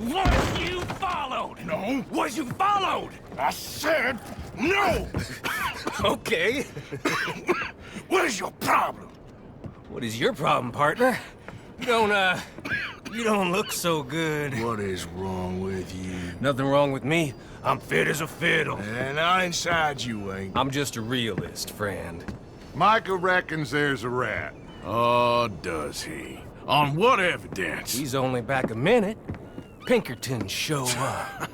Was you followed? No. Was you followed? I said no! Okay. What is your problem? What is your problem, partner? You don't look so good. What is wrong with you? Nothing wrong with me. I'm fit as a fiddle. And not inside you ain't. I'm just a realist, friend. Micah reckons there's a rat. Oh, does he? On what evidence? He's only back a minute. Pinkerton show up.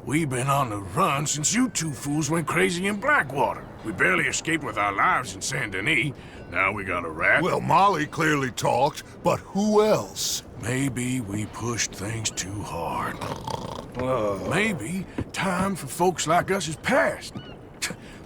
We've been on the run since you two fools went crazy in Blackwater. We barely escaped with our lives in Saint Denis. Now we got a rat. Well, Molly clearly talked, but who else? Maybe we pushed things too hard. Whoa. Maybe time for folks like us is past.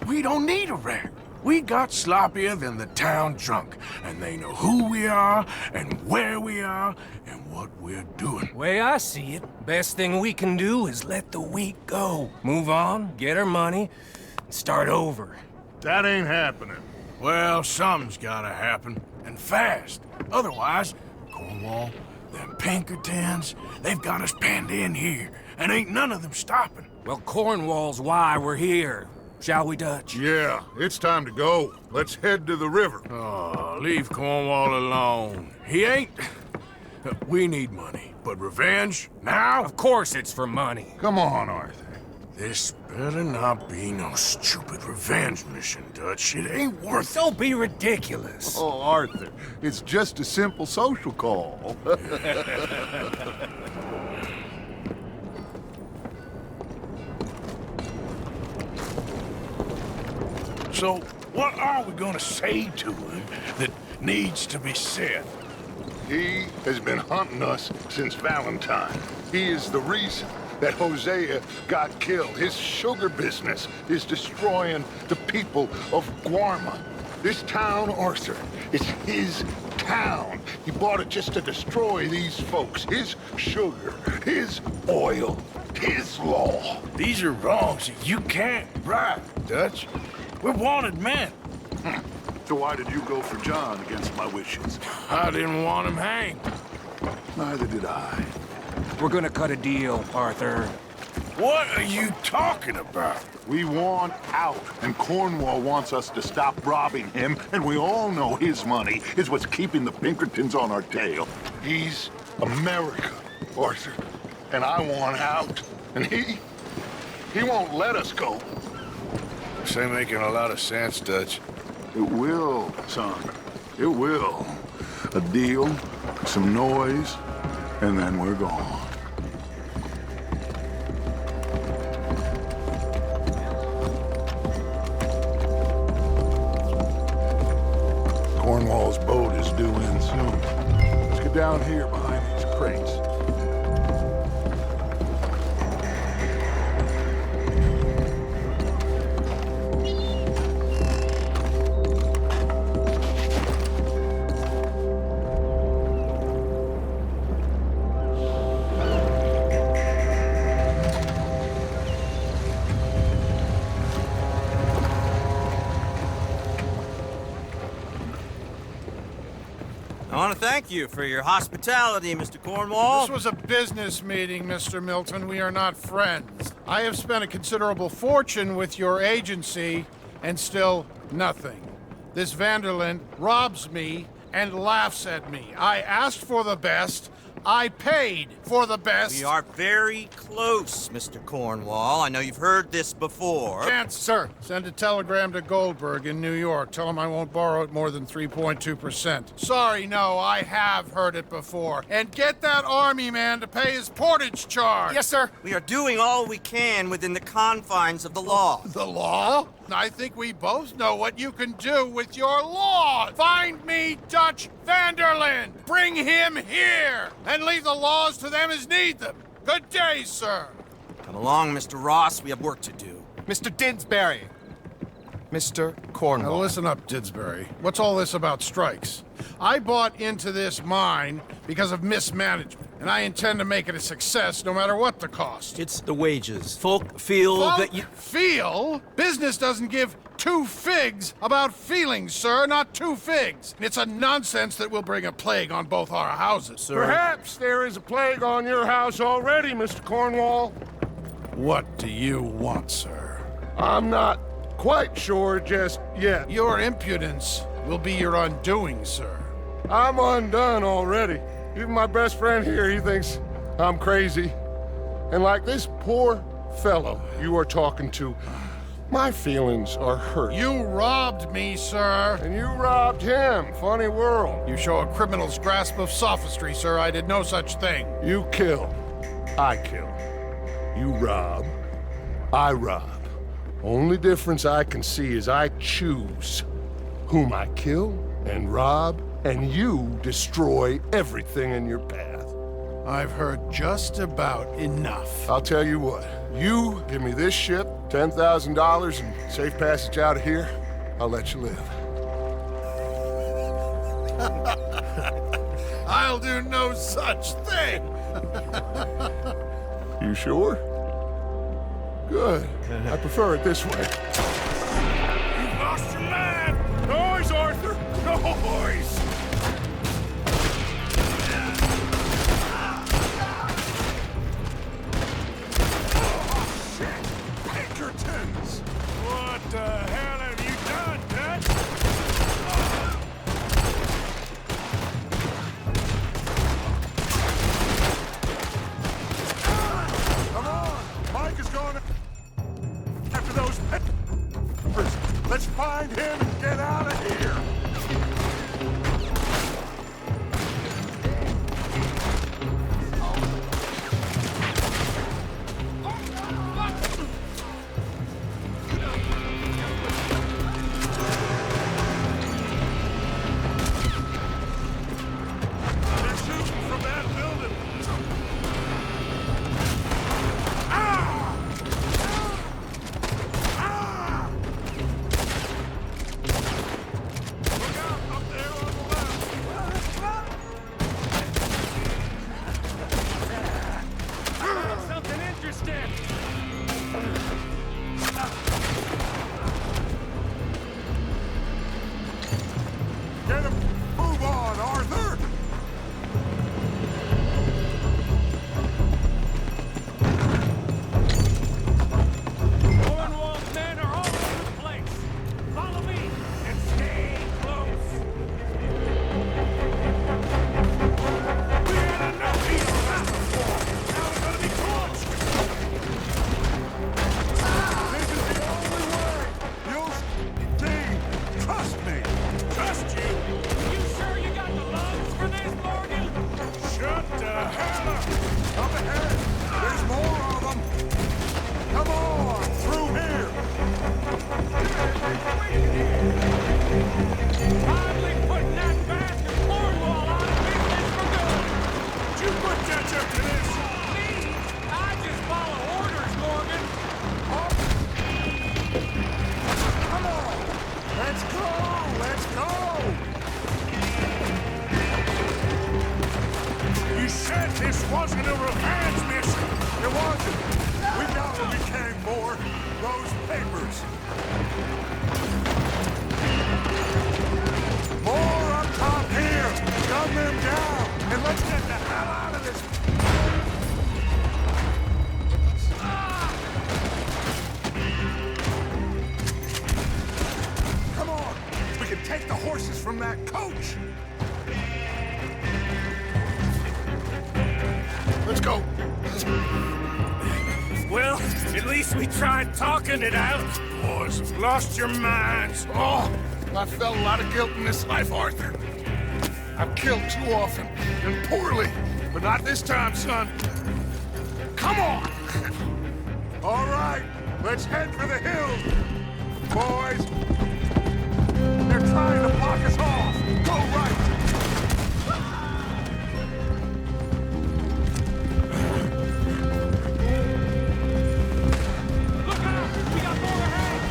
We don't need a rat. We got sloppier than the town drunk, and they know who we are, and where we are, and what we're doing. Way I see it, best thing we can do is let the week go. Move on, get our money, and start over. That ain't happening. Well, something's gotta happen, and fast. Otherwise, Cornwall, them Pinkertons, they've got us penned in here, and ain't none of them stopping. Well, Cornwall's why we're here. Shall we, Dutch? Yeah, it's time to go. Let's head to the river. Oh, leave Cornwall alone. He ain't... We need money, but revenge, now? Of course it's for money. Come on, Arthur. This better not be no stupid revenge mission, Dutch. It ain't worth it. Don't be ridiculous. Oh, Arthur, it's just a simple social call. So, what are we gonna say to him that needs to be said? He has been hunting us since Valentine. He is the reason that Hosea got killed. His sugar business is destroying the people of Guarma. This town, Arthur, is his town. He bought it just to destroy these folks. His sugar, his oil, his law. These are wrongs that you can't right, Dutch. We're wanted men. So why did you go for John against my wishes? I didn't want him hanged. Neither did I. We're gonna cut a deal, Arthur. What are you talking about? We want out, and Cornwall wants us to stop robbing him, and we all know his money is what's keeping the Pinkertons on our tail. He's America, Arthur, and I want out, and he won't let us go. This ain't making a lot of sense, Dutch. It will, son. It will. A deal, some noise, and then we're gone. Cornwall's boat is due in soon. Let's get down here behind these crates. I want to thank you for your hospitality, Mr. Cornwall. This was a business meeting, Mr. Milton. We are not friends. I have spent a considerable fortune with your agency, and still nothing. This Vanderlyn robs me and laughs at me. I asked for the best. I paid for the best. We are very close, Mr. Cornwall. I know you've heard this before. Chance, sir. Send a telegram to Goldberg in New York. Tell him I won't borrow it more than 3.2%. Sorry, no, I have heard it before. And get that army man to pay his portage charge. Yes, sir. We are doing all we can within the confines of the law. The law? I think we both know what you can do with your law. Find me Dutch Vanderlyn. Bring him here. And leave the laws to them as need them. Good day, sir. Come along, Mr. Ross. We have work to do. Mr. Dinsbury. Mr. Now Cornwall. listen up, Didsbury. What's all this about strikes? I bought into this mine because of mismanagement, and I intend to make it a success no matter what the cost. It's the wages. Folk feel that you... Feel? Business doesn't give two figs about feelings, sir, not two figs. It's a nonsense that will bring a plague on both our houses. Sir. Perhaps there is a plague on your house already, Mr. Cornwall. What do you want, sir? I'm not quite sure just yet. Your impudence will be your undoing, sir. I'm undone already. Even my best friend here, he thinks I'm crazy. And like this poor fellow you are talking to, my feelings are hurt. You robbed me, sir. And you robbed him. Funny world. You show a criminal's grasp of sophistry, sir. I did no such thing. You kill. I kill. You rob. I rob. Only difference I can see is I choose whom I kill and rob, and you destroy everything in your path. I've heard just about enough. I'll tell you what. You give me this ship, $10,000, and safe passage out of here, I'll let you live. I'll do no such thing. You sure? Good. I prefer it this way. You've lost your man! Noise, Arthur! Noise! Oh, shit! Pinkertons! What the hell have you done, Dutch? Come on! Mike is going after those papers. Let's find him and get out of here. They're shooting from that building. Look out up there on the left. Something interesting. Get him. Move on, Arthur. Cornwall's men are all over the place. Follow me and stay close. We had enough heat on that before. Now we're gonna be torched. This is the only way. You'll see. Trust me. Trust you. You sure you got the lungs for this, Morgan? Shut the hell up. Up ahead. There's more of them. Come on, through here. Finally putting that bastard Cornwall out of business for good. Did you put Dutch up to this? Me? I just follow orders, Morgan. Come on. Let's go. Let's go. You said this wasn't a revenge mission. It wasn't. We got what we came for. Those papers. More up top here. Gun them down. And let's get the hell out of this. Come on. We can take the horses from that coach. Let's go. Well, at least we tried talking it out. Boys have lost your minds. Oh, I felt a lot of guilt in this life, Arthur. I've killed too often, and poorly, but not this time, son. Come on! All right, let's head for the hills. Boys, they're trying to block us off. Go right. Look out! We got more ahead!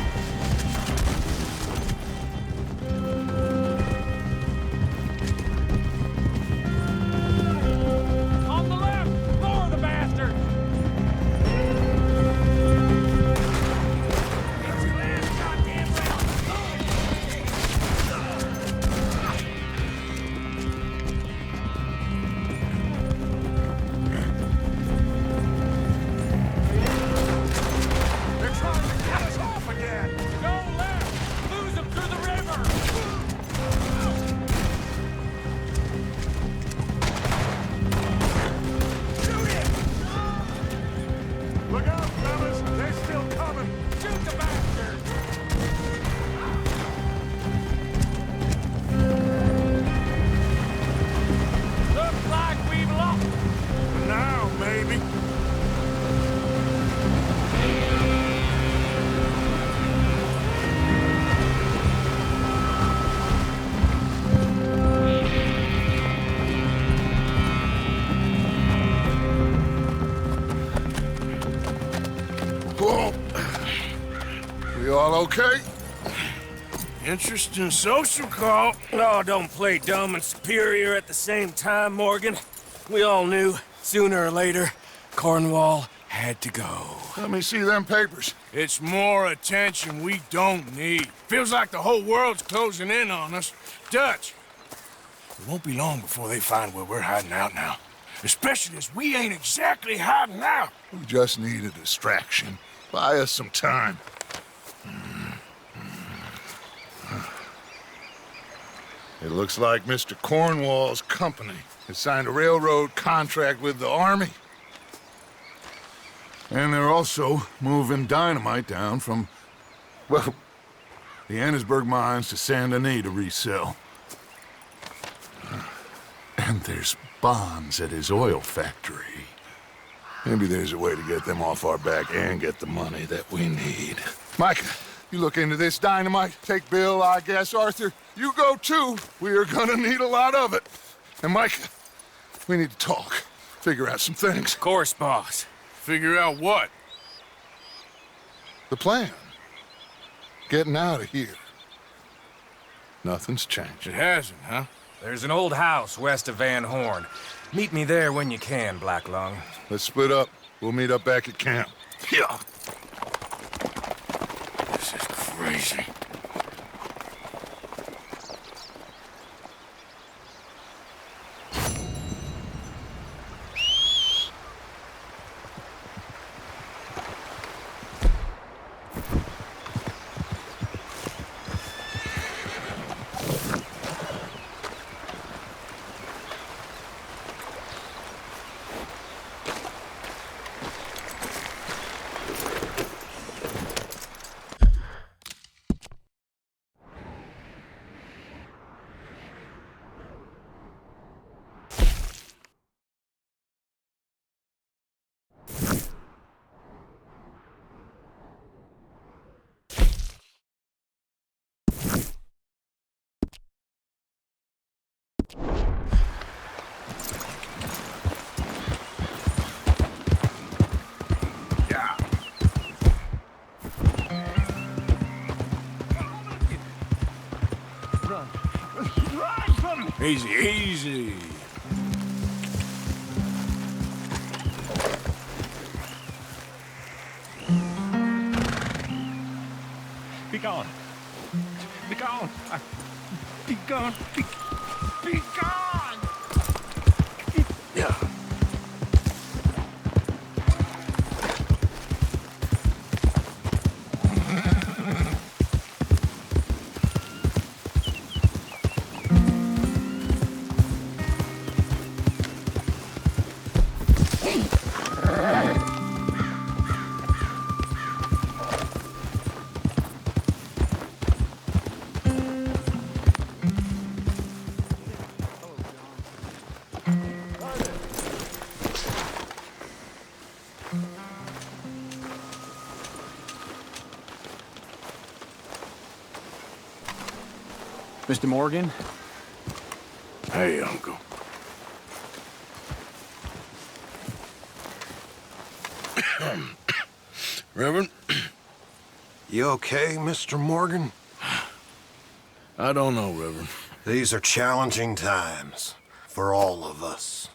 You all okay? Interesting social call. No, don't play dumb and superior at the same time, Morgan. We all knew, sooner or later, Cornwall had to go. Let me see them papers. It's more attention we don't need. Feels like the whole world's closing in on us. Dutch, it won't be long before they find where we're hiding out now. Especially as we ain't exactly hiding out. We just need a distraction. Buy us some time. It looks like Mr. Cornwall's company has signed a railroad contract with the Army. And they're also moving dynamite down from, well, the Annesburg mines to Saint Denis to resell. And there's bonds at his oil factory. Maybe there's a way to get them off our back and get the money that we need. Micah, you look into this dynamite. Take Bill, I guess. Arthur, you go too. We are gonna need a lot of it. And Micah, we need to talk. Figure out some things. Of course, boss. Figure out what? The plan. Getting out of here. Nothing's changed. It hasn't, huh? There's an old house west of Van Horn. Meet me there when you can, Black Lung. Let's split up. We'll meet up back at camp. Yeah. This is crazy. Easy, easy. Be gone. Be gone. Be gone. Be gone. Yeah. Mr. Morgan? Hey, Uncle. Reverend? You okay, Mr. Morgan? I don't know, Reverend. These are challenging times for all of us.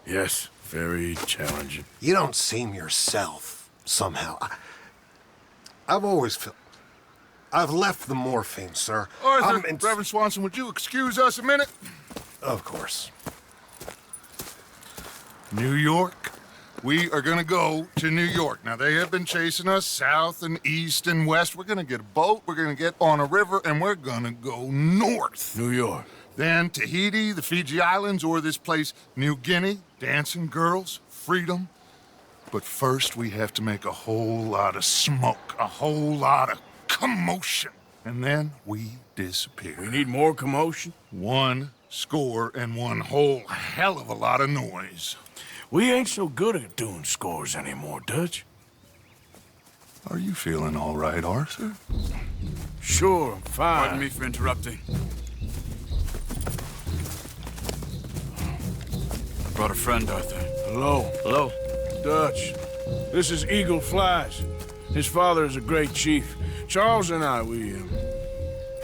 Yes, very challenging. You don't seem yourself, somehow. I've always felt... I've left the morphine, sir. Arthur, Reverend Swanson, would you excuse us a minute? Of course. New York? We are gonna go to New York. Now, they have been chasing us south and east and west. We're gonna get a boat, we're gonna get on a river, and we're gonna go north. New York. Then Tahiti, the Fiji Islands, or this place, New Guinea, dancing girls, freedom. But first, we have to make a whole lot of smoke, a whole lot of commotion. And then we disappear. We need more commotion? 1 score and 1 whole hell of a lot of noise. We ain't so good at doing scores anymore, Dutch. Are you feeling all right, Arthur? Sure, I'm fine. Pardon me for interrupting. I brought a friend, Arthur. Hello. Hello. Dutch. This is Eagle Flies. His father is a great chief. Charles and I, we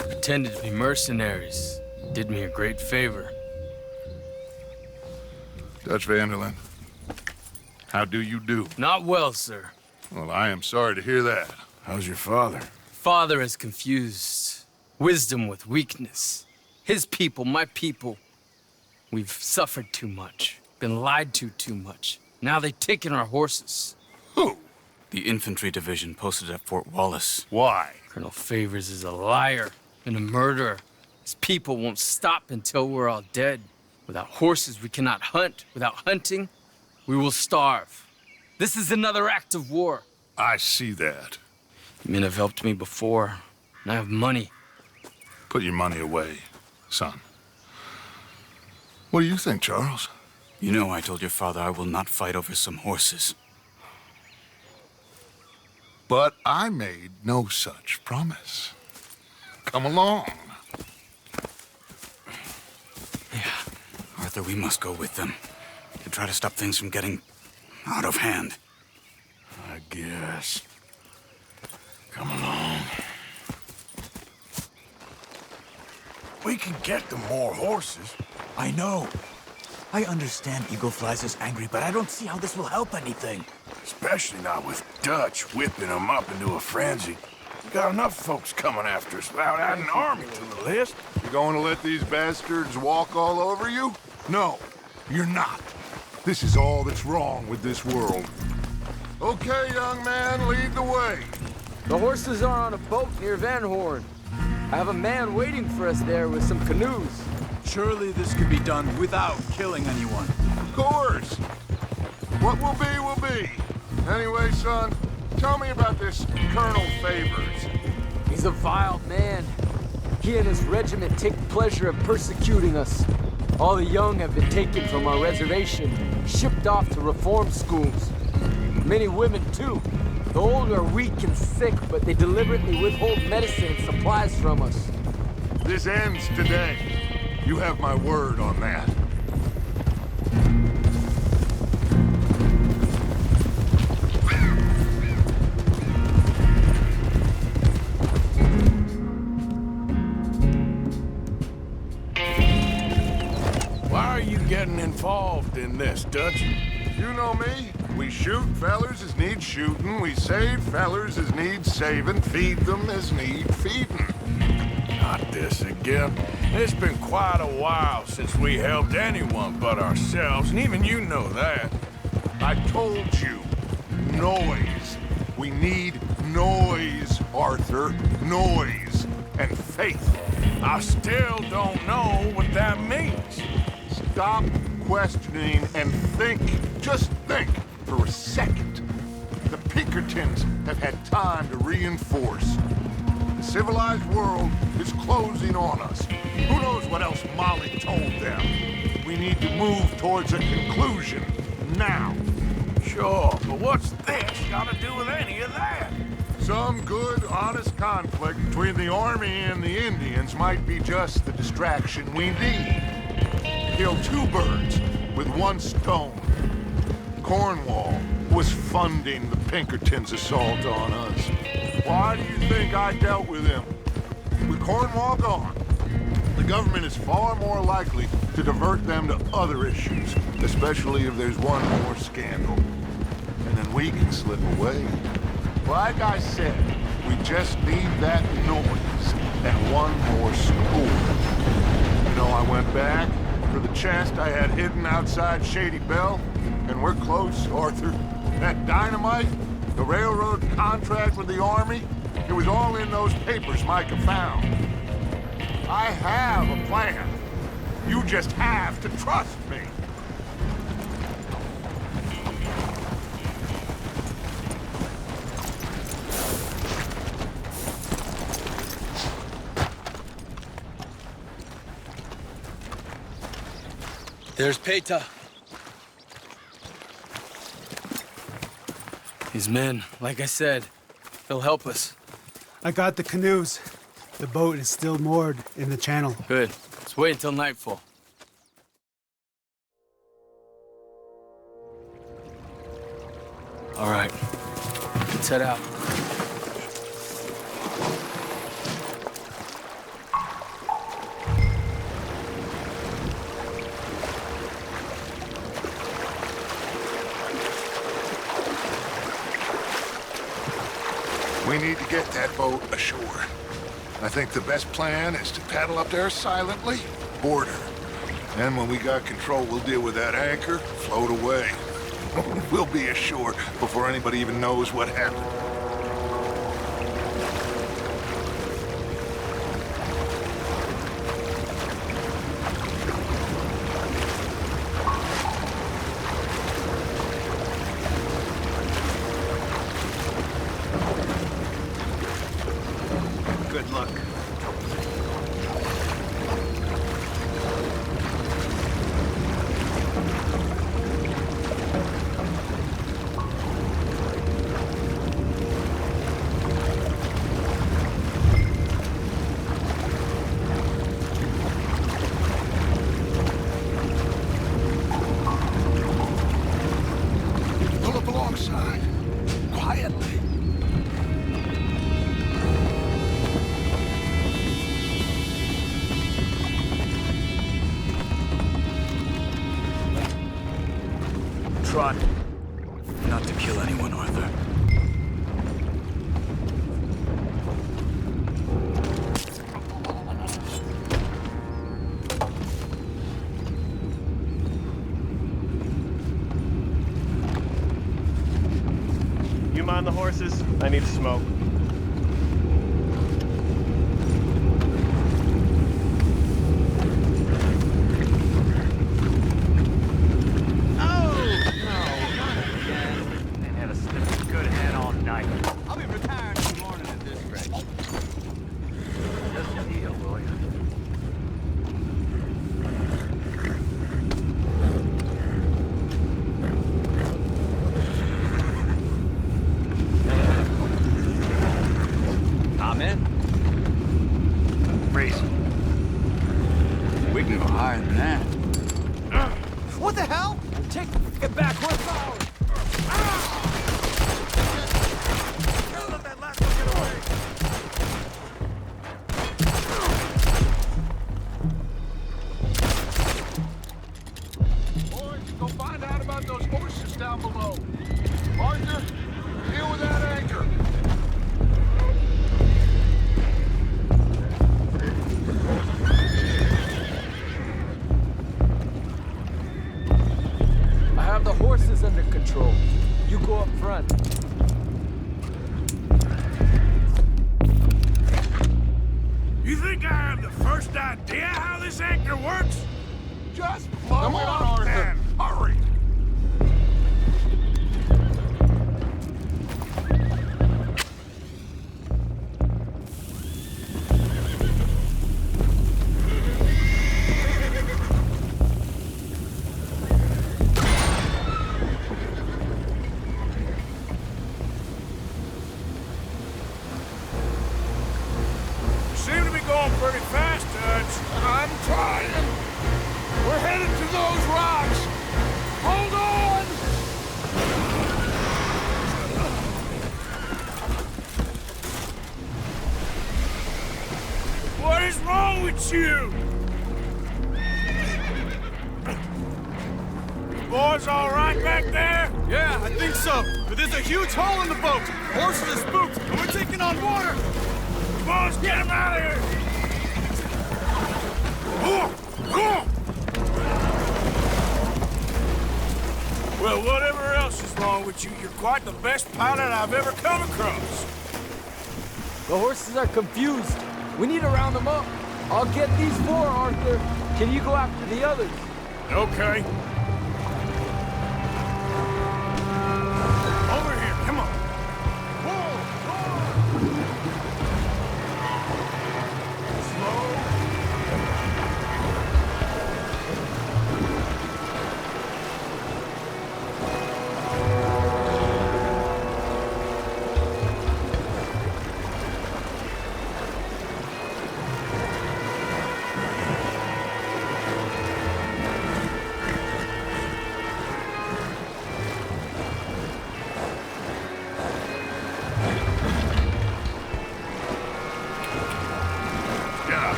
Pretended to be mercenaries. Did me a great favor. Dutch Vanderlyn, how do you do? Not well, sir. Well, I am sorry to hear that. How's your father? Father has confused wisdom with weakness. His people, my people. We've suffered too much. Been lied to too much. Now they've taken our horses. Who? The infantry division posted at Fort Wallace. Why? Colonel Favors is a liar and a murderer. His people won't stop until we're all dead. Without horses, we cannot hunt. Without hunting, we will starve. This is another act of war. I see that. Men have helped me before, and I have money. Put your money away, son. What do you think, Charles? You know I told your father I will not fight over some horses. But I made no such promise. Come along. Yeah, Arthur, we must go with them to try to stop things from getting out of hand. I guess. Come along. We can get them more horses. I know. I understand Eagle Flies is angry, but I don't see how this will help anything. Especially not with Dutch whipping them up into a frenzy. We got enough folks coming after us without adding an army to the list. You going to let these bastards walk all over you? No, you're not. This is all that's wrong with this world. Okay, young man, lead the way. The horses are on a boat near Van Horn. I have a man waiting for us there with some canoes. Surely this could be done without killing anyone. Of course. What will be. Anyway, son, tell me about this Colonel Favors. He's a vile man. He and his regiment take pleasure in persecuting us. All the young have been taken from our reservation, shipped off to reform schools. Many women, too. The old are weak and sick, but they deliberately withhold medicine and supplies from us. This ends today. You have my word on that. Why are you getting involved in this, Dutch? You know me. We shoot fellers as need shooting. We save fellers as need saving. Feed them as need feeding. Not this again. It's been quite a while since we helped anyone but ourselves, and even you know that. I told you. Noise. We need noise, Arthur. Noise. And faith. I still don't know what that means. Stop questioning and think. Just think for a second. The Pinkertons have had time to reinforce. The civilized world is closing on us. Who knows what else Molly told them? We need to move towards a conclusion now. Sure, but what's this got to do with any of that? Some good, honest conflict between the army and the Indians might be just the distraction we need. Kill two birds with one stone. Cornwall was funding the Pinkertons' assault on us. Why do you think I dealt with him? With Cornwall gone, the government is far more likely to divert them to other issues, especially if there's one more scandal. And then we can slip away. Like I said, we just need that noise and one more score. You know, I went back for the chest I had hidden outside Shady Belle, and we're close, Arthur. That dynamite, the railroad contract with the army, it was all in those papers Micah found. I have a plan. You just have to trust me. There's Peta. His men, like I said, they'll help us. I got the canoes. The boat is still moored in the channel. Good. Let's wait until nightfall. All right. Let's head out. We need to get that boat ashore. I think the best plan is to paddle up there silently, board her. Then when we got control, we'll deal with that anchor, float away. We'll be ashore before anybody even knows what happened. Good luck. Pull up alongside, quietly. Trot. Not to kill anyone, Arthur. You mind the horses? I need to smoke. I'll be retired in the morning at this rate. Just a deal, will you? I'm in. Race. We can go higher than that. What the hell? Take it back, what's ours? Boys, go find out about those horses down below. Arthur, deal with that anchor. I have the horses under control. You go up front. You think I have the first idea how this anchor works? Just blow it up, then. Hurry. Seem to be going pretty fast, Dutch. I'm trying. We're headed to those rocks. Hold on! What is wrong with you? You boys all right back there? Yeah, I think so. But there's a huge hole in the boat. Horses are spooked, and we're taking on water. Boys, get him out of here! Well, whatever else is wrong with you, you're quite the best pilot I've ever come across. The horses are confused. We need to round them up. I'll get these four, Arthur. Can you go after the others? Okay. Over here, come on.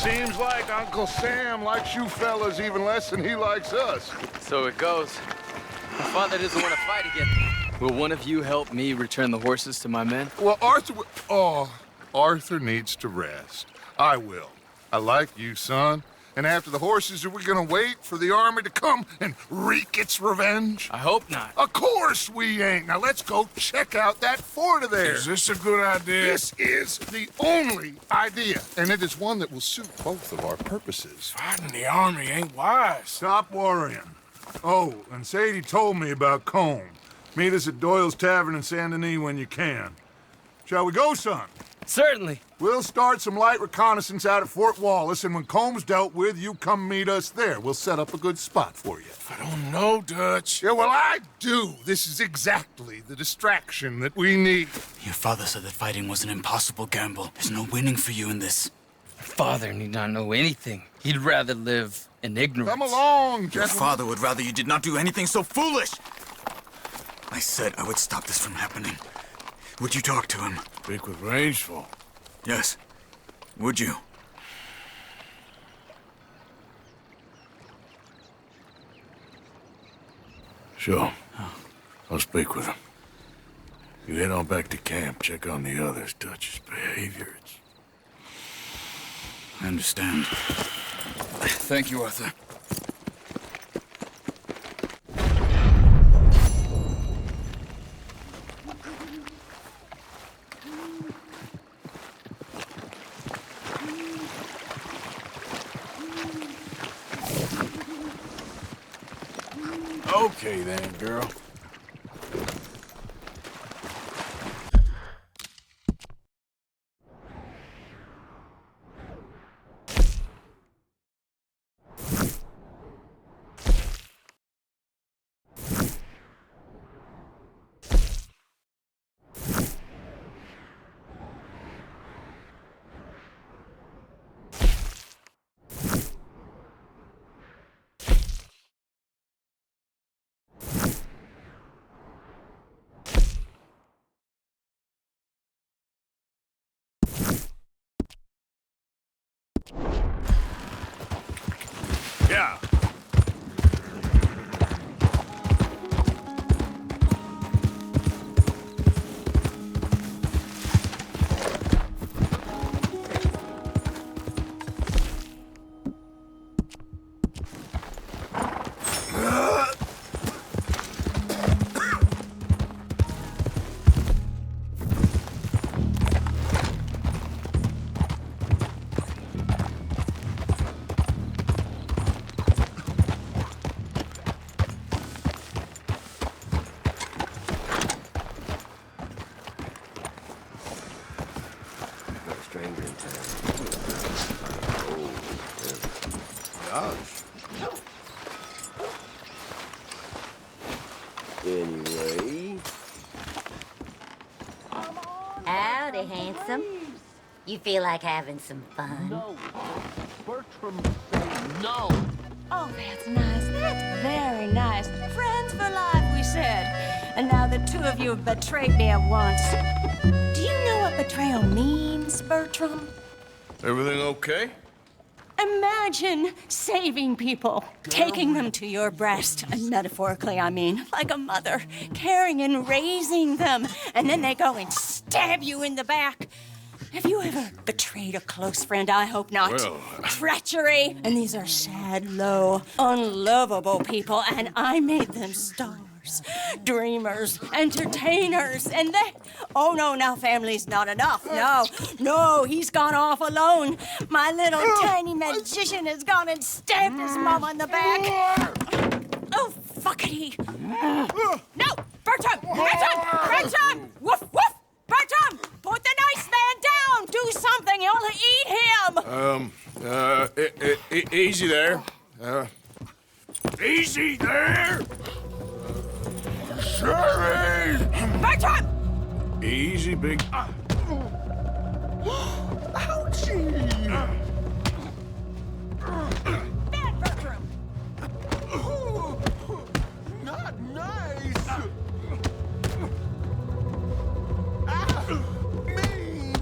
Seems like Uncle Sam likes you fellas even less than he likes us. So it goes. My father doesn't want to fight again. Will one of you help me return the horses to my men? Well, Arthur needs to rest. I will. I like you, son. And after the horses, are we gonna wait for the army to come and wreak its revenge? I hope not. Of course we ain't. Now let's go check out that fort of theirs. Is this a good idea? This is the only idea, and it is one that will suit both of our purposes. Fighting the army ain't wise. Stop worrying. Oh, and Sadie told me about Combe. Meet us at Doyle's Tavern in Saint Denis when you can. Shall we go, son? Certainly. We'll start some light reconnaissance out at Fort Wallace, and when Comb's dealt with, you come meet us there. We'll set up a good spot for you. I don't know, Dutch. Yeah, well, I do. This is exactly the distraction that we need. Your father said that fighting was an impossible gamble. There's no winning for you in this. Father need not know anything. He'd rather live in ignorance. Come along, Your gentlemen. father would rather you did not do anything so foolish. I said I would stop this from happening. Would you talk to him? Speak with Rangeful. Yes. Would you? Sure. I'll speak with him. You head on back to camp, check on the others. Dutch's behavior, I understand. Thank you, Arthur. Okay then, girl. Yeah. Anyway. Howdy, handsome. You feel like having some fun? No. Bertram said no. Oh, that's nice. That's very nice. Friends for life, we said. And now the two of you have betrayed me at once. Do you know what betrayal means, Bertram? Everything okay? Imagine saving people, taking them to your breast, and metaphorically, I mean, like a mother, caring and raising them, and then they go and stab you in the back. Have you ever betrayed a close friend? I hope not. Well, Treachery. And these are sad, low, unlovable people, and I made them stars, dreamers, entertainers, and they... Oh, no, now family's not enough. No, he's gone off alone. My little tiny magician has gone and stabbed his mama in the back. Oh, fuckity. No, Bertram! Woof, woof! Bertram, put the nice man down! Do something, you'll eat him! Easy there. Easy there! Sherry! Bertram! Easy, big... Ouchie! Bad Bertram! Not nice! Ah! Mean!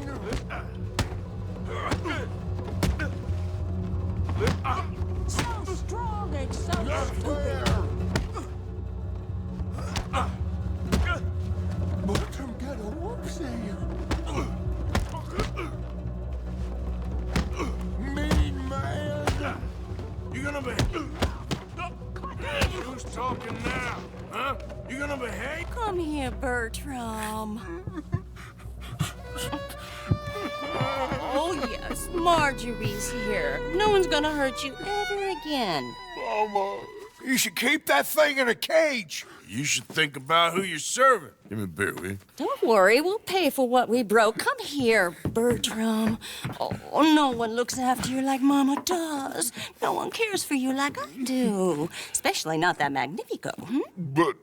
now? Huh? You gonna behave? Come here, Bertram. Oh, yes, Marjorie's here. No one's gonna hurt you ever again. Mama, you should keep that thing in a cage. You should think about who you're serving. Give me a beer, will you? Don't worry, we'll pay for what we broke. Come here, Bertram. Oh, no one looks after you like Mama does. No one cares for you like I do. Especially not that Magnifico. But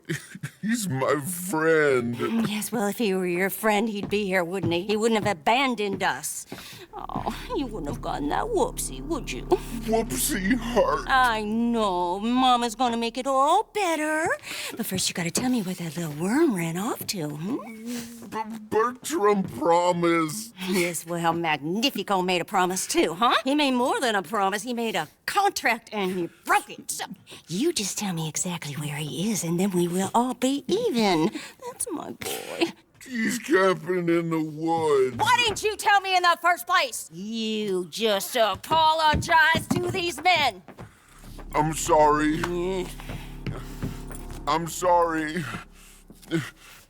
he's my friend. Yes, well, if he were your friend, he'd be here, wouldn't he? He wouldn't have abandoned us. Oh, you wouldn't have gotten that whoopsie, would you? Whoopsie heart. I know. Mama's gonna make it all better. But first, you gotta tell me where that little worm ran off to, Bertram promised. Yes, well, Magnifico made a promise too, huh? He made more than a promise. He made a contract and he broke it. So you just tell me exactly where he is and then we will all be even. That's my boy. He's camping in the woods. Why didn't you tell me in the first place? You just apologize to these men. I'm sorry. I'm sorry.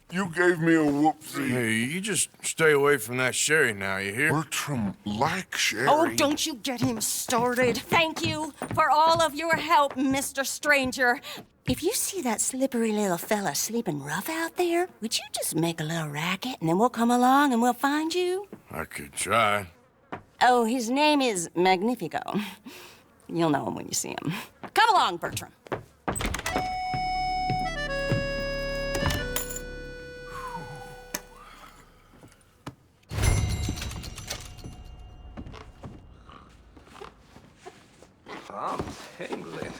You gave me a whoopsie. Hey, you just stay away from that sherry now, you hear? Bertram likes sherry. Oh, don't you get him started. Thank you for all of your help, Mr. Stranger. If you see that slippery little fella sleeping rough out there, would you just make a little racket and then we'll come along and we'll find you? I could try. Oh, his name is Magnifico. You'll know him when you see him. Come along, Bertram. I'm tingling,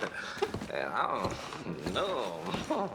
and I don't know.